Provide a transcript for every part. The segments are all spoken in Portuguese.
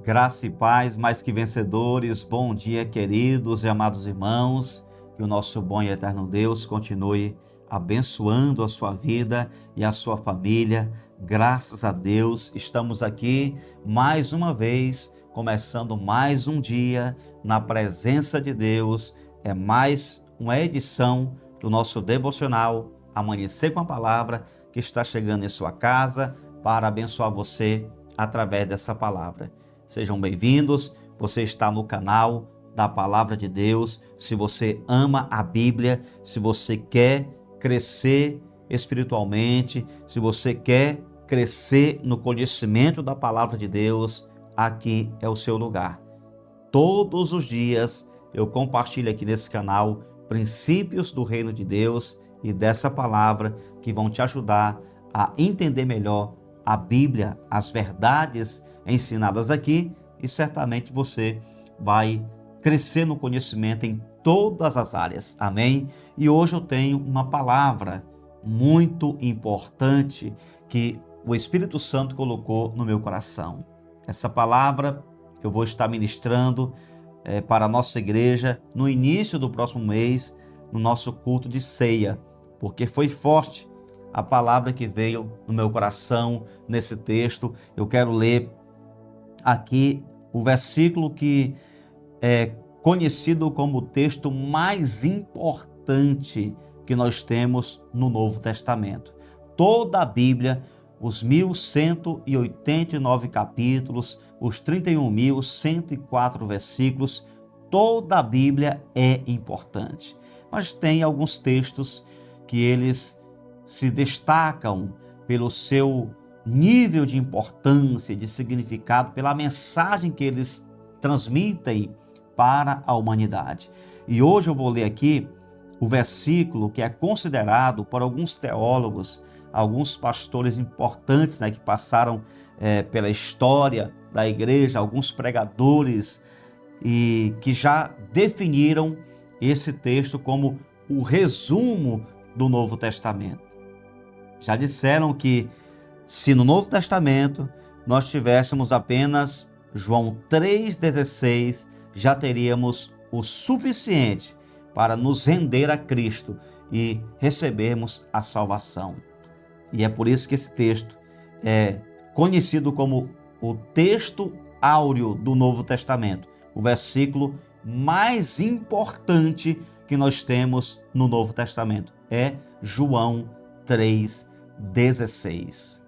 Graça e paz, mais que vencedores. Bom dia, queridos e amados irmãos. Que o nosso bom e eterno Deus continue abençoando a sua vida e a sua família. Graças a Deus, estamos aqui mais uma vez, começando mais um dia na presença de Deus. É mais uma edição do nosso devocional Amanhecer com a Palavra, que está chegando em sua casa para abençoar você através dessa palavra. Sejam bem-vindos, você está no canal da Palavra de Deus. Se você ama a Bíblia, se você quer crescer espiritualmente, se você quer crescer no conhecimento da Palavra de Deus, aqui é o seu lugar. Todos os dias eu compartilho aqui nesse canal princípios do reino de Deus e dessa palavra que vão te ajudar a entender melhor a Bíblia, as verdades ensinadas aqui, e certamente você vai crescer no conhecimento em todas as áreas. Amém? E hoje eu tenho uma palavra muito importante que o Espírito Santo colocou no meu coração. Essa palavra eu vou estar ministrando para a nossa igreja no início do próximo mês, no nosso culto de ceia, porque foi forte a palavra que veio no meu coração nesse texto. Eu quero ler aqui o versículo que é conhecido como o texto mais importante que nós temos no Novo Testamento. Toda a Bíblia, os 1189 capítulos, os 31.104 versículos, toda a Bíblia é importante. Mas tem alguns textos que eles se destacam pelo seu nível de importância, de significado, pela mensagem que eles transmitem para a humanidade. E hoje eu vou ler aqui o versículo que é considerado por alguns teólogos, alguns pastores importantes, que passaram pela história da igreja, alguns pregadores, e que já definiram esse texto como o resumo do Novo Testamento. Já disseram que se no Novo Testamento nós tivéssemos apenas João 3,16, já teríamos o suficiente para nos render a Cristo e recebermos a salvação. E é por isso que esse texto é conhecido como o texto áureo do Novo Testamento, o versículo mais importante que nós temos no Novo Testamento. É João 3,16.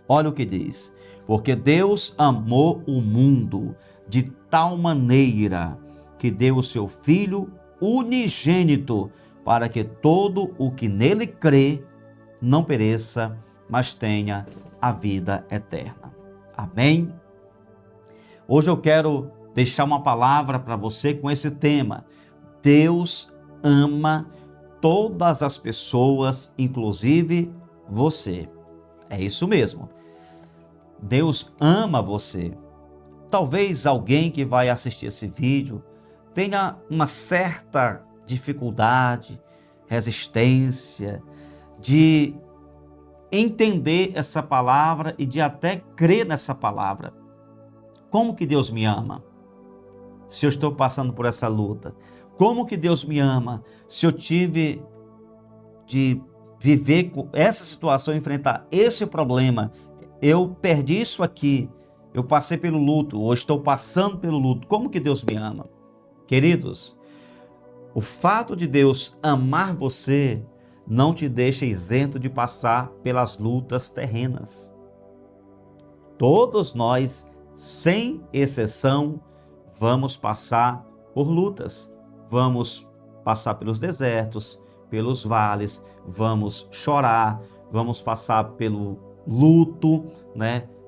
Olha o que diz: porque Deus amou o mundo de tal maneira que deu o seu Filho unigênito, para que todo o que nele crê não pereça, mas tenha a vida eterna. Amém? Hoje eu quero deixar uma palavra para você com esse tema. Deus ama todas as pessoas, inclusive você. É isso mesmo. Deus ama você. Talvez alguém que vai assistir esse vídeo tenha uma certa dificuldade, resistência, de entender essa palavra e de até crer nessa palavra. Como que Deus me ama se eu estou passando por essa luta? Como que Deus me ama se eu tive de viver com essa situação, enfrentar esse problema? Eu perdi isso aqui, eu passei pelo luto, ou estou passando pelo luto. Como que Deus me ama? Queridos, o fato de Deus amar você não te deixa isento de passar pelas lutas terrenas. Todos nós, sem exceção, vamos passar por lutas. Vamos passar pelos desertos, pelos vales, vamos chorar, vamos passar pelo luto,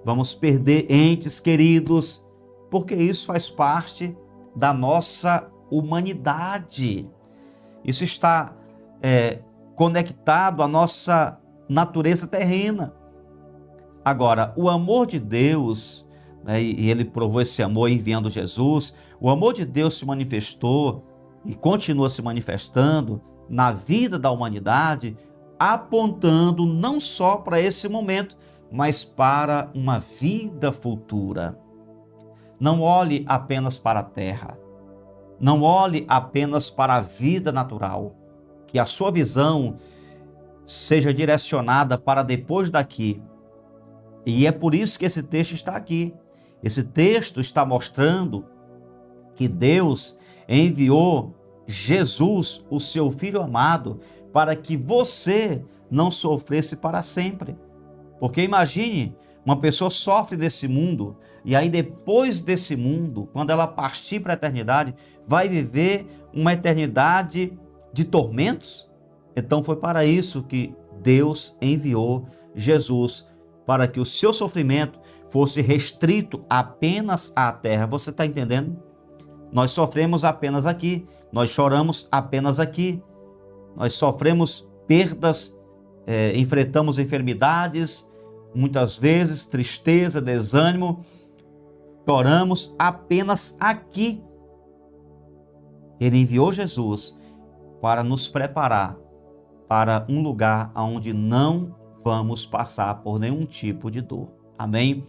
Vamos perder entes queridos, porque isso faz parte da nossa humanidade. Isso está conectado à nossa natureza terrena. Agora, o amor de Deus, e ele provou esse amor enviando Jesus, o amor de Deus se manifestou e continua se manifestando na vida da humanidade, apontando não só para esse momento, mas para uma vida futura. Não olhe apenas para a terra. Não olhe apenas para a vida natural. Que a sua visão seja direcionada para depois daqui. E é por isso que esse texto está aqui. Esse texto está mostrando que Deus enviou Jesus, o seu Filho amado, para que você não sofresse para sempre. Porque imagine, uma pessoa sofre desse mundo, e aí depois desse mundo, quando ela partir para a eternidade, vai viver uma eternidade de tormentos. Então foi para isso que Deus enviou Jesus, para que o seu sofrimento fosse restrito apenas à terra. Você está entendendo? Nós sofremos apenas aqui, nós choramos apenas aqui, nós sofremos perdas, enfrentamos enfermidades, muitas vezes tristeza, desânimo, choramos apenas aqui. Ele enviou Jesus para nos preparar para um lugar onde não vamos passar por nenhum tipo de dor. Amém?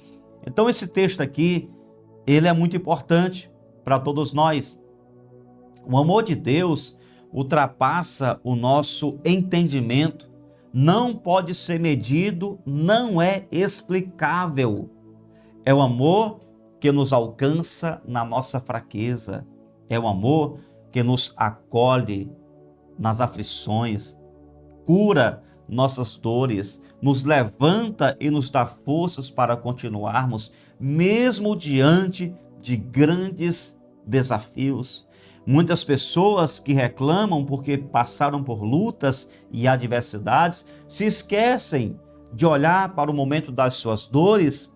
Então esse texto aqui, ele é muito importante para todos nós. O amor de Deus ultrapassa o nosso entendimento, não pode ser medido, não é explicável. É o amor que nos alcança na nossa fraqueza, é o amor que nos acolhe nas aflições, cura nossas dores, nos levanta e nos dá forças para continuarmos, mesmo diante de grandes desafios. Muitas pessoas que reclamam porque passaram por lutas e adversidades se esquecem de olhar para o momento das suas dores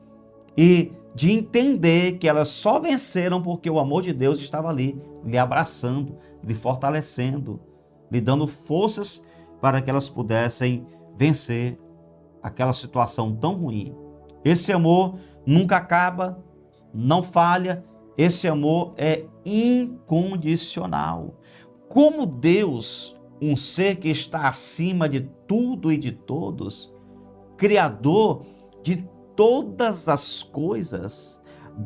e de entender que elas só venceram porque o amor de Deus estava ali, lhe abraçando, lhe fortalecendo, lhe dando forças para que elas pudessem vencer aquela situação tão ruim. Esse amor nunca acaba, não falha, esse amor é incondicional. Como Deus, um ser que está acima de tudo e de todos, Criador de todas as coisas,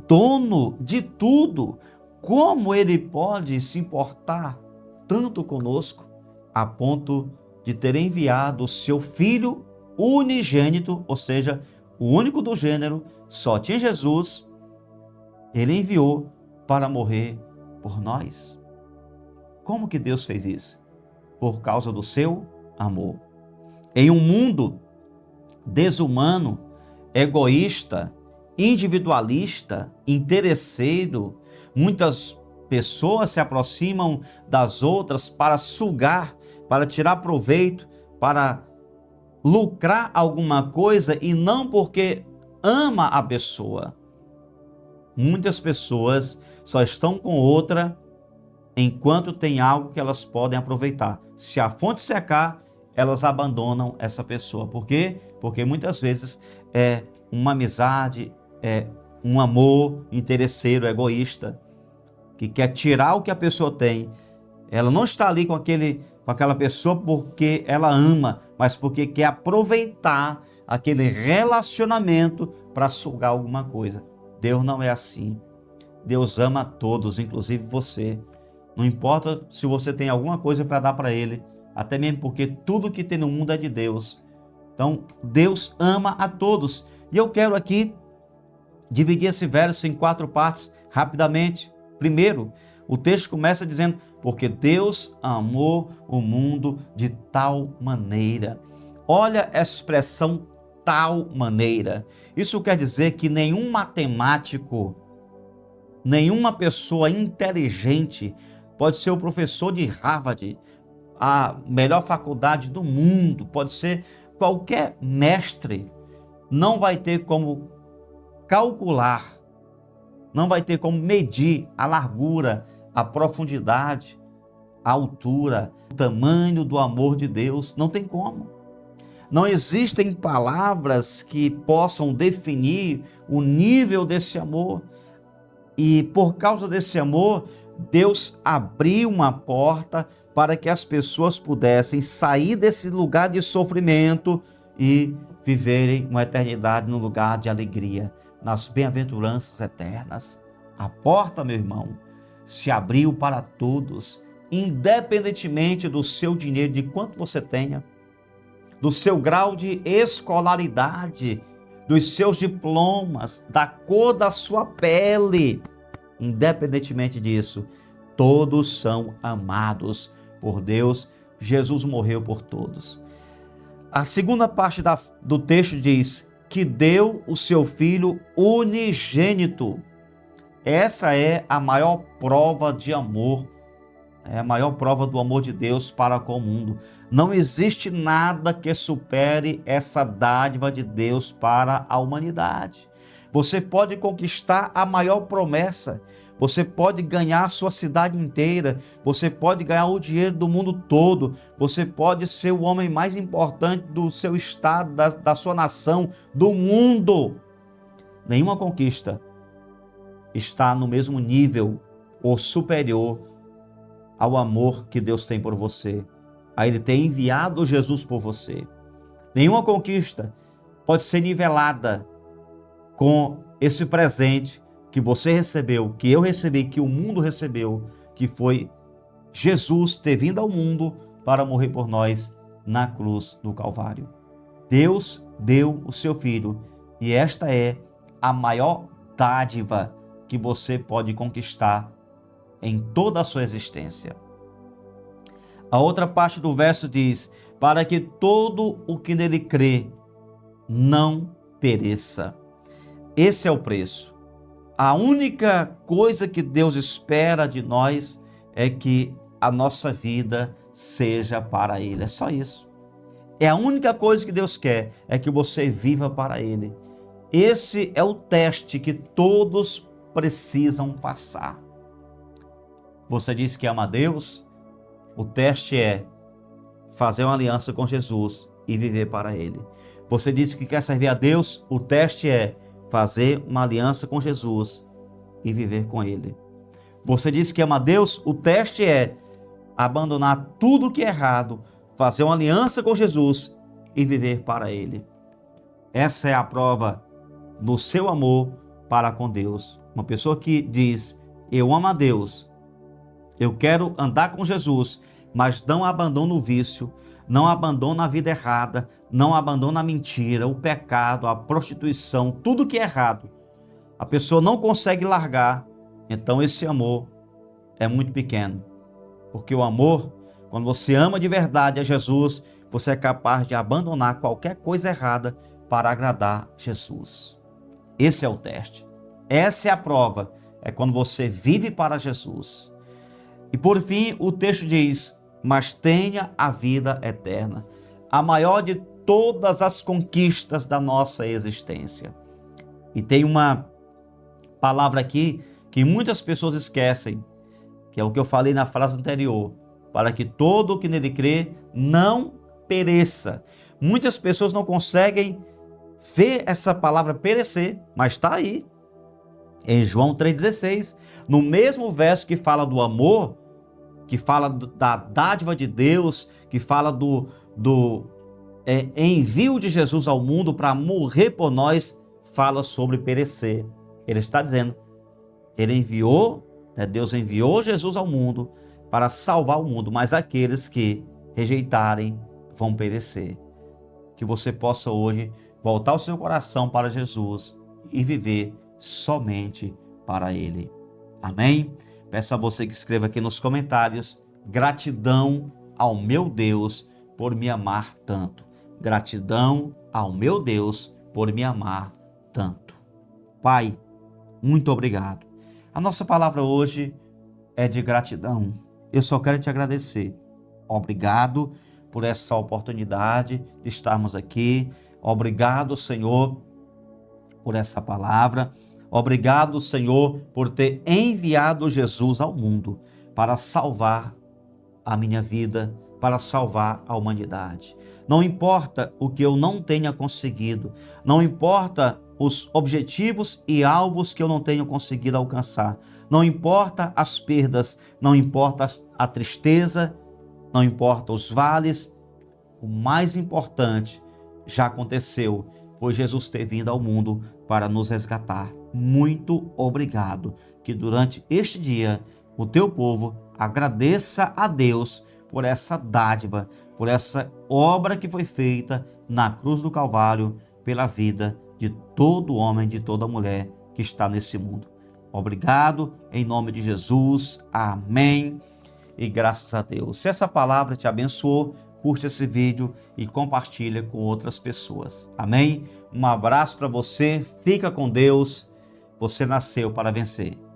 dono de tudo, como Ele pode se importar tanto conosco, a ponto de ter enviado o seu Filho unigênito, ou seja, o único do gênero, só tinha Jesus, Ele enviou para morrer por nós. Como que Deus fez isso? Por causa do seu amor. Em um mundo desumano, egoísta, individualista, interesseiro, muitas pessoas se aproximam das outras para sugar, para tirar proveito, para lucrar alguma coisa e não porque ama a pessoa. Muitas pessoas só estão com outra enquanto tem algo que elas podem aproveitar. Se a fonte secar, elas abandonam essa pessoa. Por quê? Porque muitas vezes é uma amizade, é um amor interesseiro, egoísta, que quer tirar o que a pessoa tem. Ela não está ali com aquela pessoa porque ela ama, mas porque quer aproveitar aquele relacionamento para sugar alguma coisa. Deus não é assim. Deus ama a todos, inclusive você. Não importa se você tem alguma coisa para dar para Ele, até mesmo porque tudo que tem no mundo é de Deus. Então, Deus ama a todos. E eu quero aqui dividir esse verso em 4 partes, rapidamente. Primeiro, o texto começa dizendo, porque Deus amou o mundo de tal maneira. Olha essa expressão, tal maneira. Isso quer dizer que nenhum matemático, nenhuma pessoa inteligente, pode ser o professor de Harvard, a melhor faculdade do mundo, pode ser qualquer mestre, não vai ter como calcular, não vai ter como medir a largura, a profundidade, a altura, o tamanho do amor de Deus. Não tem como. Não existem palavras que possam definir o nível desse amor. E por causa desse amor, Deus abriu uma porta para que as pessoas pudessem sair desse lugar de sofrimento e viverem uma eternidade no lugar de alegria, nas bem-aventuranças eternas. A porta, meu irmão, se abriu para todos, independentemente do seu dinheiro, de quanto você tenha, do seu grau de escolaridade, dos seus diplomas, da cor da sua pele. Independentemente disso, todos são amados por Deus. Jesus morreu por todos. A segunda parte do texto diz que deu o seu Filho unigênito. Essa é a maior prova de amor, é a maior prova do amor de Deus para com o mundo. Não existe nada que supere essa dádiva de Deus para a humanidade. Você pode conquistar a maior promessa, você pode ganhar a sua cidade inteira, você pode ganhar o dinheiro do mundo todo, você pode ser o homem mais importante do seu estado, da sua nação, do mundo. Nenhuma conquista está no mesmo nível ou superior ao amor que Deus tem por você, a Ele ter enviado Jesus por você. Nenhuma conquista pode ser nivelada com esse presente que você recebeu, que eu recebi, que o mundo recebeu, que foi Jesus ter vindo ao mundo para morrer por nós na cruz do Calvário. Deus deu o seu Filho e esta é a maior dádiva que você pode conquistar em toda a sua existência. A outra parte do verso diz: para que todo o que nele crê não pereça. Esse é o preço. A única coisa que Deus espera de nós é que a nossa vida seja para Ele. É só isso. É a única coisa que Deus quer, é que você viva para Ele. Esse é o teste que todos precisam passar. Você diz que ama a Deus? O teste é fazer uma aliança com Jesus e viver para Ele. Você diz que quer servir a Deus? O teste é fazer uma aliança com Jesus e viver com Ele. Você diz que ama a Deus? O teste é abandonar tudo que é errado, fazer uma aliança com Jesus e viver para Ele. Essa é a prova do seu amor para com Deus. Uma pessoa que diz: eu amo a Deus, eu quero andar com Jesus, mas não abandona o vício, não abandona a vida errada, não abandona a mentira, o pecado, a prostituição, tudo que é errado. A pessoa não consegue largar, então esse amor é muito pequeno. Porque o amor, quando você ama de verdade a Jesus, você é capaz de abandonar qualquer coisa errada para agradar Jesus. Esse é o teste. Essa é a prova, é quando você vive para Jesus. E por fim, o texto diz: mas tenha a vida eterna, a maior de todas as conquistas da nossa existência. E tem uma palavra aqui que muitas pessoas esquecem, que é o que eu falei na frase anterior: para que todo o que nele crê não pereça. Muitas pessoas não conseguem ver essa palavra perecer, mas está aí. Em João 3,16, no mesmo verso que fala do amor, que fala da dádiva de Deus, que fala do envio de Jesus ao mundo para morrer por nós, fala sobre perecer. Ele está dizendo, Deus enviou Jesus ao mundo para salvar o mundo, mas aqueles que rejeitarem vão perecer. Que você possa hoje voltar o seu coração para Jesus e viver somente para Ele. Amém? Peço a você que escreva aqui nos comentários: gratidão ao meu Deus por me amar tanto. Gratidão ao meu Deus por me amar tanto. Pai, muito obrigado. A nossa palavra hoje é de gratidão. Eu só quero te agradecer. Obrigado por essa oportunidade de estarmos aqui. Obrigado, Senhor, por essa palavra. Obrigado, Senhor, por ter enviado Jesus ao mundo para salvar a minha vida, para salvar a humanidade. Não importa o que eu não tenha conseguido, não importa os objetivos e alvos que eu não tenho conseguido alcançar, não importa as perdas, não importa a tristeza, não importa os vales, o mais importante já aconteceu, foi Jesus ter vindo ao mundo para nos resgatar. Muito obrigado. que durante este dia o teu povo agradeça a Deus por essa dádiva, por essa obra que foi feita na cruz do Calvário pela vida de todo homem, de toda mulher que está nesse mundo. Obrigado, em nome de Jesus. Amém. E graças a Deus. Se essa palavra te abençoou, curte esse vídeo e compartilha com outras pessoas. Amém? Um abraço para você. Fica com Deus. Você nasceu para vencer.